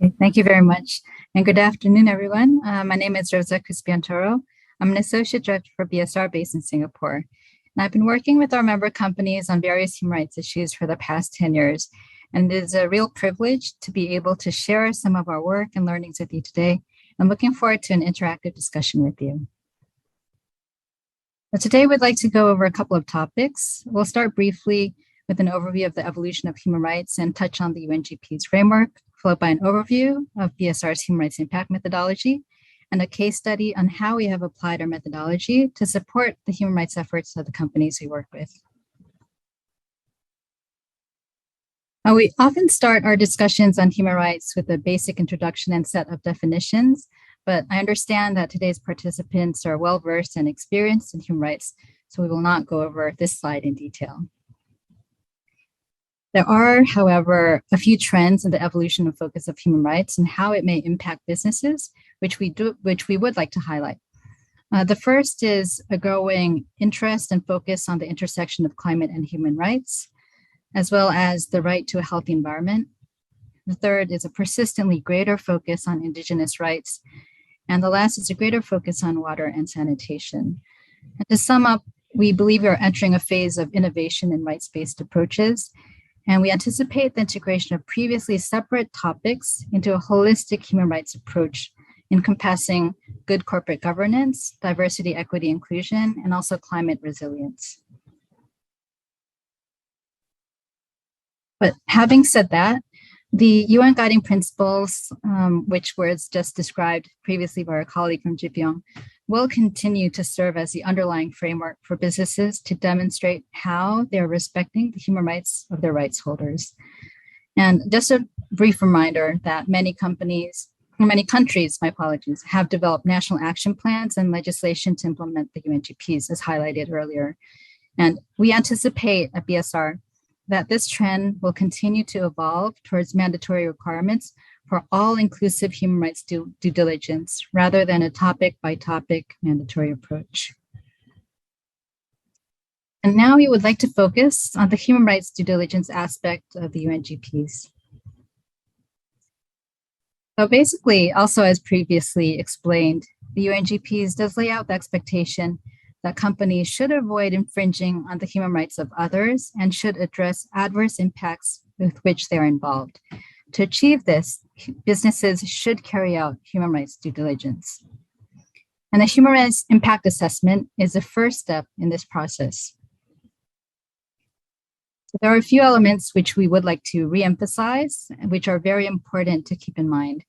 Okay, thank you very much. And good afternoon, everyone. My name is Rosa KUSBIANTORO. I'm an associate director for BSR based in Singapore. And I've been working with our member companies on various human rights issues for the past 10 years. And it is a real privilege to be able to share some of our work and learnings with you today. I'm looking forward to an interactive discussion with you. But today, we'd like to go over a couple of topics. We'll start briefly with an overview of the evolution of human rights and touch on the UNGP's framework, followed by an overview of BSR's human rights impact methodology and a case study on how we have applied our methodology to support the human rights efforts of the companies we work with. We often start our discussions on human rights with a basic introduction and set of definitions, but I understand that today's participants are well-versed and experienced in human rights, so we will not go over this slide in detail. There are, however, a few trends in the evolution and focus of human rights and how it may impact businesses, which we would like to highlight. The first is a growing interest and focus on the intersection of climate and human rights, as well as the right to a healthy environment. The third is a persistently greater focus on Indigenous rights. And the last is a greater focus on water and sanitation. And to sum up, we believe we are entering a phase of innovation in rights-based approaches. And we anticipate the integration of previously separate topics into a holistic human rights approach encompassing good corporate governance, diversity, equity, inclusion, and also climate resilience. But having said that, the UN guiding principles, which was just described previously by our colleague from JPyong, will continue to serve as the underlying framework for businesses to demonstrate how they're respecting the human rights of their rights holders. And just a brief reminder that many countries, have developed national action plans and legislation to implement the UNGPs, as highlighted earlier. And we anticipate at BSR that this trend will continue to evolve towards mandatory requirements for all-inclusive human rights due diligence, rather than a topic-by-topic mandatory approach. And now we would like to focus on the human rights due diligence aspect of the UNGPs. So basically, also as previously explained, the UNGPs does lay out the expectation that companies should avoid infringing on the human rights of others and should address adverse impacts with which they're involved. To achieve this, businesses should carry out human rights due diligence. And the human rights impact assessment is the first step in this process. So there are a few elements which we would like to reemphasize, which are very important to keep in mind.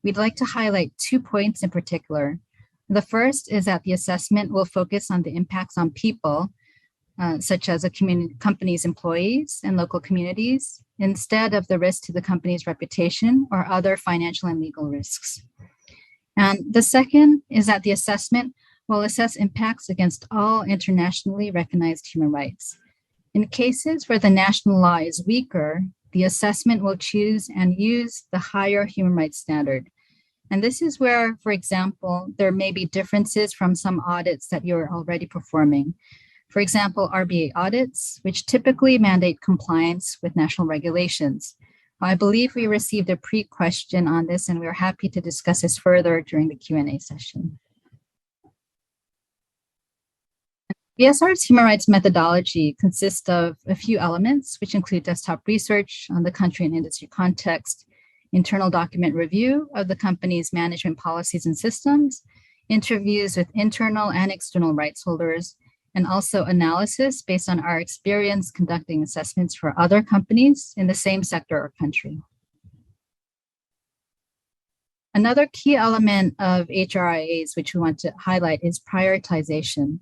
We'd like to highlight 2 points in particular. The first is that the assessment will focus on the impacts on people, such as a company's employees and local communities, instead of the risk to the company's reputation or other financial and legal risks. And the second is that the assessment will assess impacts against all internationally recognized human rights. In cases where the national law is weaker, the assessment will choose and use the higher human rights standard. And this is where, for example, there may be differences from some audits that you're already performing. For example, RBA audits, which typically mandate compliance with national regulations. I believe we received a pre-question on this, and we're happy to discuss this further during the Q&A session. BSR's human rights methodology consists of a few elements, which include desktop research on the country and industry context, internal document review of the company's management policies and systems, interviews with internal and external rights holders, and also analysis based on our experience conducting assessments for other companies in the same sector or country. Another key element of HRIAs, which we want to highlight, is prioritization.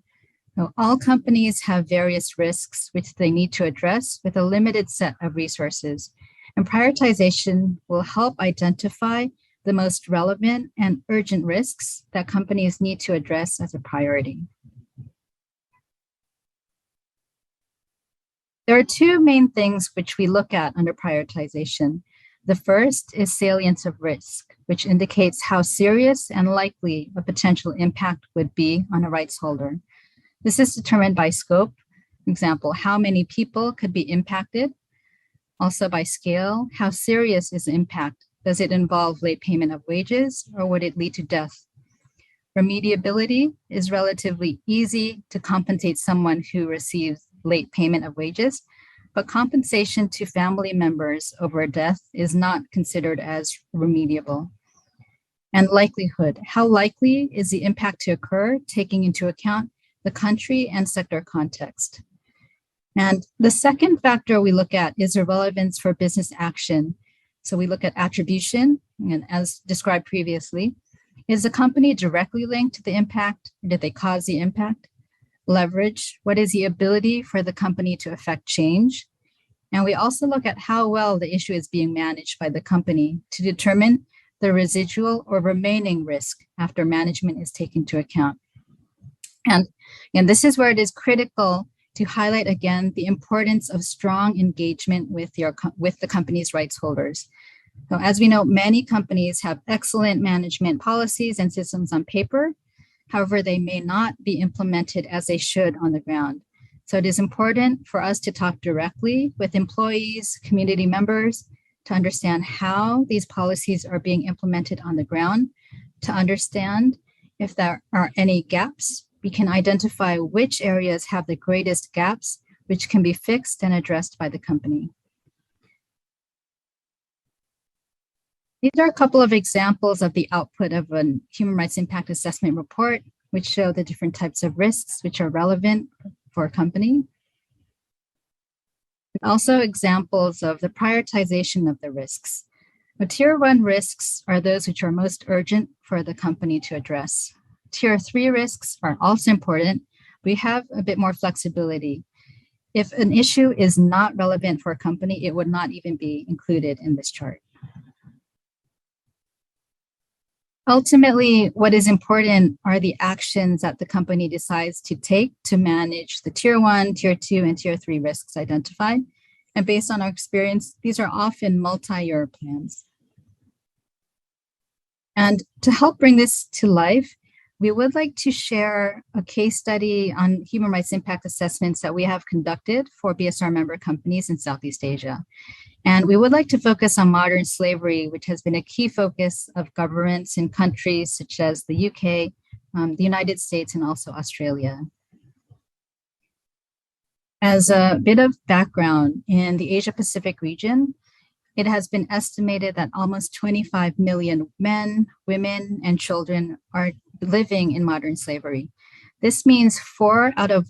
Now, all companies have various risks which they need to address with a limited set of resources. And prioritization will help identify the most relevant and urgent risks that companies need to address as a priority. There are 2 main things which we look at under prioritization. The first is salience of risk, which indicates how serious and likely a potential impact would be on a rights holder. This is determined by scope. For example, how many people could be impacted. Also by scale, how serious is the impact Does it involve late payment of wages, or would it lead to death? Remediability is relatively easy to compensate someone who receives late payment of wages, but compensation to family members over a death is not considered as remediable. And likelihood, how likely is the impact to occur, taking into account the country and sector context? And the second factor we look at is the relevance for business action. So we look at attribution, and as described previously, is the company directly linked to the impact? Or did they cause the impact? Leverage, what is the ability for the company to affect change? And we also look at how well the issue is being managed by the company to determine the residual or remaining risk after management is taken into account. And this is where it is critical to highlight again the importance of strong engagement with the company's rights holders. So as we know, many companies have excellent management policies and systems on paper. However, they may not be implemented as they should on the ground. So it is important for us to talk directly with employees, community members, to understand how these policies are being implemented on the ground, to understand if there are any gaps. We can identify which areas have the greatest gaps, which can be fixed and addressed by the company. These are a couple of examples of the output of a human rights impact assessment report, which show the different types of risks which are relevant for a company. Also examples of the prioritization of the risks. The tier 1 risks are those which are most urgent for the company to address. Tier 3 risks are also important. We have a bit more flexibility. If an issue is not relevant for a company, it would not even be included in this chart. Ultimately, what is important are the actions that the company decides to take to manage the tier 1, tier 2, and tier 3 risks identified. And based on our experience, these are often multi-year plans. And to help bring this to life, we would like to share a case study on human rights impact assessments that we have conducted for BSR member companies in Southeast Asia. And we would like to focus on modern slavery, which has been a key focus of governments in countries such as the UK, the United States, and also Australia. As a bit of background, in the Asia Pacific region, it has been estimated that almost 25 million men, women, and children are living in modern slavery. This means 4 out of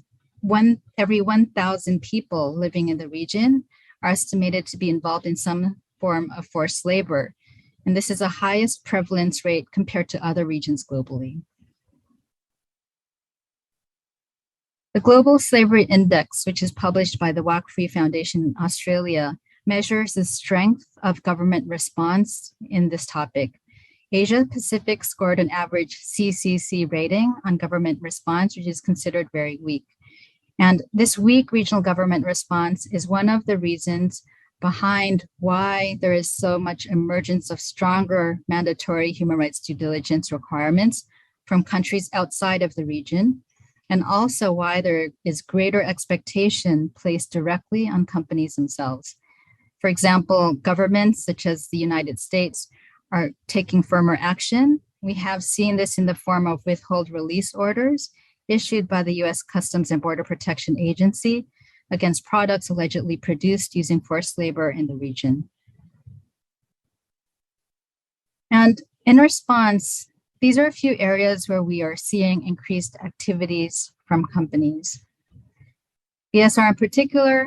every 1,000 people living in the region are estimated to be involved in some form of forced labor. And this is the highest prevalence rate compared to other regions globally. The Global Slavery Index, which is published by the Walk Free Foundation in Australia, measures the strength of government response in this topic. Asia Pacific scored an average CCC rating on government response, which is considered very weak. And this weak regional government response is one of the reasons behind why there is so much emergence of stronger mandatory human rights due diligence requirements from countries outside of the region, and also why there is greater expectation placed directly on companies themselves. For example, governments such as the United States are taking firmer action. We have seen this in the form of withhold release orders issued by the US Customs and Border Protection Agency against products allegedly produced using forced labor in the region. And in response, these are a few areas where we are seeing increased activities from companies. BSR in particular,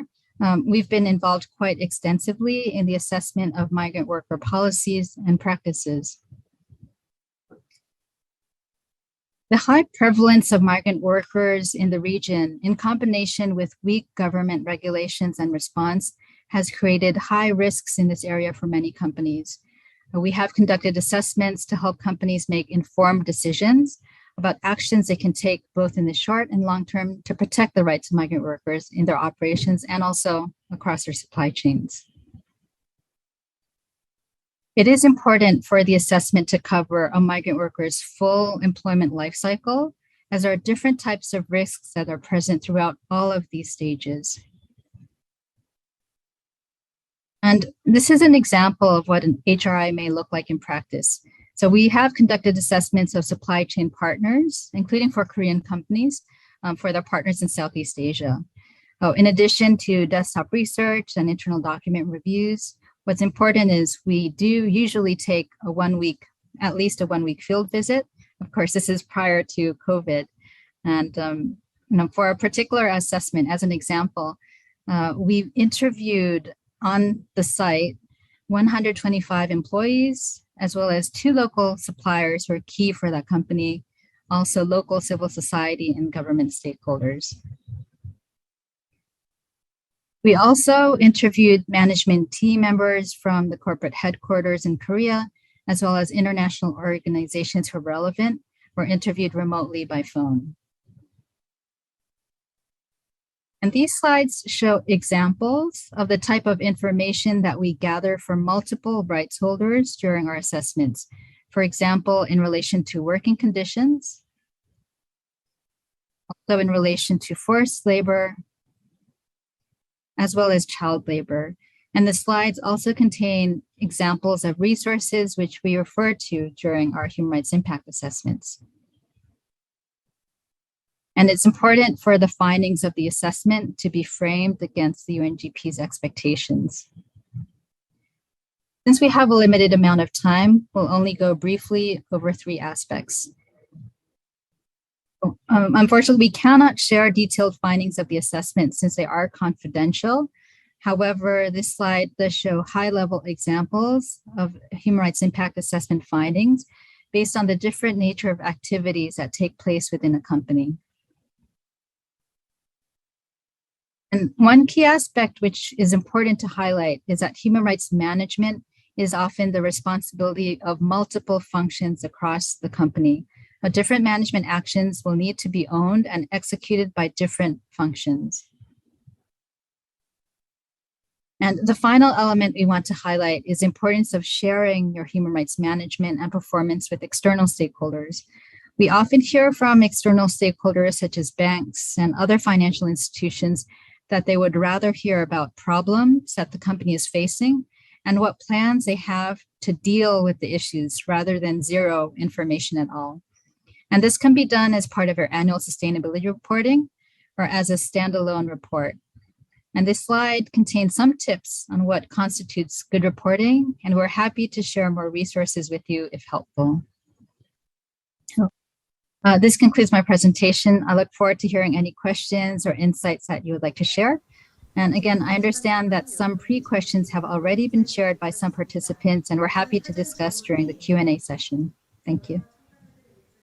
we've been involved quite extensively in the assessment of migrant worker policies and practices. The high prevalence of migrant workers in the region, in combination with weak government regulations and response, has created high risks in this area for many companies. We have conducted assessments to help companies make informed decisions about actions they can take both in the short and long term to protect the rights of migrant workers in their operations and also across their supply chains. It is important for the assessment to cover a migrant worker's full employment life cycle, as there are different types of risks that are present throughout all of these stages. And this is an example of what an HRI may look like in practice. So we have conducted assessments of supply chain partners, including for Korean companies, for their partners in Southeast Asia. In addition to desktop research and internal document reviews, what's important is we do usually take at least a 1 week field visit. Of course, this is prior to COVID. And for a particular assessment, as an example, we interviewed on the site 125 employees, as well as 2 local suppliers who are key for that company, also local civil society and government stakeholders. We also interviewed management team members from the corporate headquarters in Korea, as well as international organizations who are relevant, were interviewed remotely by phone. And these slides show examples of the type of information that we gather from multiple rights holders during our assessments. For example, in relation to working conditions, also in relation to forced labor, as well as child labor. And the slides also contain examples of resources which we refer to during our human rights impact assessments. And it's important for the findings of the assessment to be framed against the UNGP's expectations. Since we have a limited amount of time, we'll only go briefly over 3 aspects. Unfortunately, we cannot share detailed findings of the assessment since they are confidential. However, this slide does show high-level examples of human rights impact assessment findings based on the different nature of activities that take place within a company. And one key aspect which is important to highlight is that human rights management is often the responsibility of multiple functions across the company. Different management actions will need to be owned and executed by different functions. And the final element we want to highlight is the importance of sharing your human rights management and performance with external stakeholders. We often hear from external stakeholders such as banks and other financial institutions that they would rather hear about problems that the company is facing and what plans they have to deal with the issues rather than zero information at all. And this can be done as part of your annual sustainability reporting or as a standalone report. And this slide contains some tips on what constitutes good reporting, and we're happy to share more resources with you if helpful. This concludes my presentation. I look forward to hearing any questions or insights that you would like to share. And again, I understand that some pre-questions have already been shared by some participants, and we're happy to discuss during the Q&A session. Thank you.